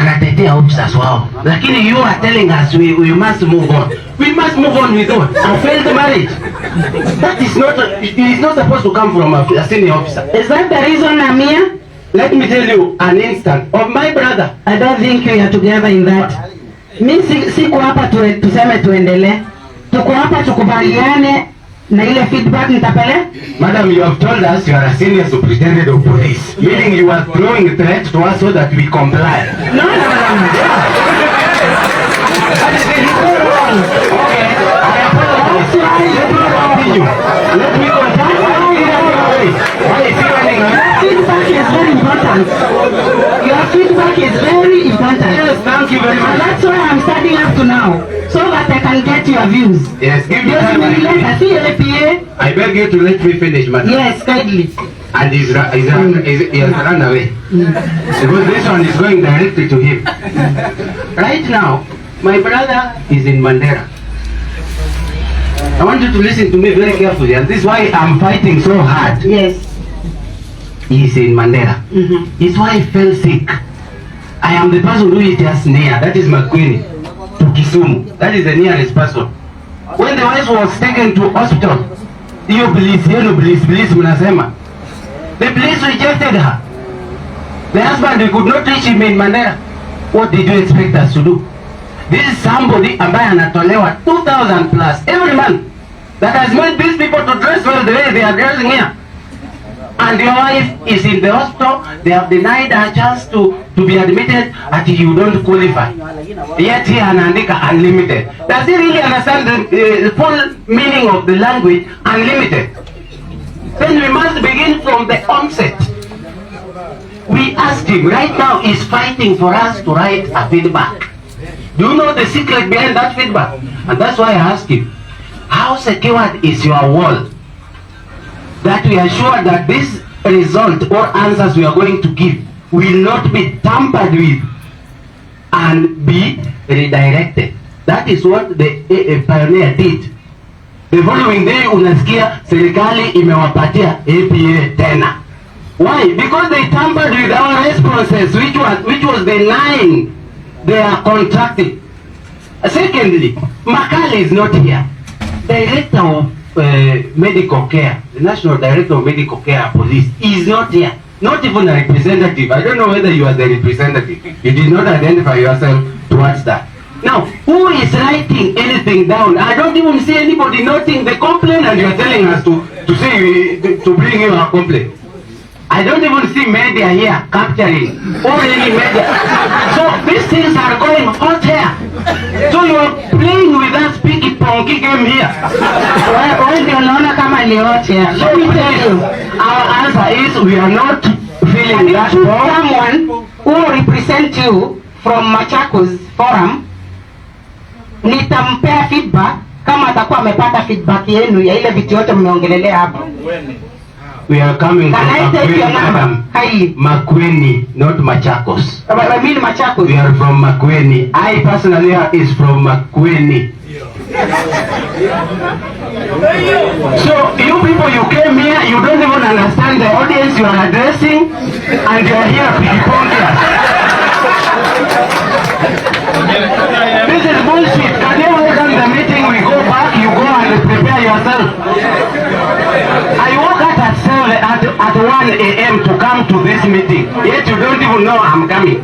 wanatetea officers wao, lakini you are telling us we must move on. We must move on with what? A failed marriage. That is not, it is not supposed to come from a senior officer. Is that the reason I'm here? Let me tell you an instant of my brother. I don't think we are together in that. Mimi siko hapa tuseme tuendelee. Tuko hapa tukubaliane na ile feedback nitapele. Madam, you have told us you are a senior superintendent of police, meaning you are throwing threat to us so that we comply. No. Okay, I apologize. Let me continue. Why is he running away? Feedback is very important. Your feedback is very important. Yes, thank you very much. And that's why I'm standing up to now, so that I can get your views. Yes, give me time. I beg you to let me finish, madam. Yes, kindly. And he has run away. Because this one is going directly to him. Right now, my brother is in Mandera. I want you to listen to me very carefully, and this is why I'm fighting so hard. Yes. He's in Mandera. His wife fell sick. I am the person who is just near. That is Makueni to Kisumu. That is the nearest person. When the wife was taken to hospital, police mnasema, the police rejected her. The husband, we could not reach him in Mandera. What did you expect us to do? This is somebody ambaye anatolewa 2,000 plus every month that has made these people to dress well the way they are dressing here. And your wife is in the hospital. They have denied her chance to be admitted until you don't qualify. Yet here anaandika unlimited. Does he really understand the full meaning of the language unlimited? Then we must begin from the onset. We asked him, right now he's fighting for us to write a feedback. Do you know the secret behind that feedback? And that's why I asked him, how secured is your wall that we are sure that this result or answers we are going to give will not be tampered with and be redirected? That is what the pioneer did. The following day unasikia serikali imewapatia APA tena. Why? Because they tampered with our responses, which was denying their contracting. Secondly, Makali is not here. Director of medical care, the National Director of Medical Care Police is not here. Not even a representative. I don't know whether you are the representative. You did not identify yourself towards that. Now, who is writing anything down? I don't even see anybody noting the complaint, and you are telling us to bring you a complaint. I don't even see media here capturing or any media. So these things are going hot here. So you are playing with us picky ponky game here. Why do you know kama ni hot here? Let me tell you, our answer is we are not feeling that someone who represent you from Machakos Forum, nitampea feedback kama atakuwa amepata feedback yenu ya ile vitu yote mmeongelelea hapa. We are coming from Makueni, not Machakos. I mean Machakos. We are from Makueni. I personally is from Makueni. So you people, you came here, you don't even understand the audience you are addressing, and you are here ping-pongers. This is bullshit. Can you welcome the meeting? We go back, you go and prepare yourself. I woke up at 1 a.m. to come to this meeting, yet you don't even know I'm coming.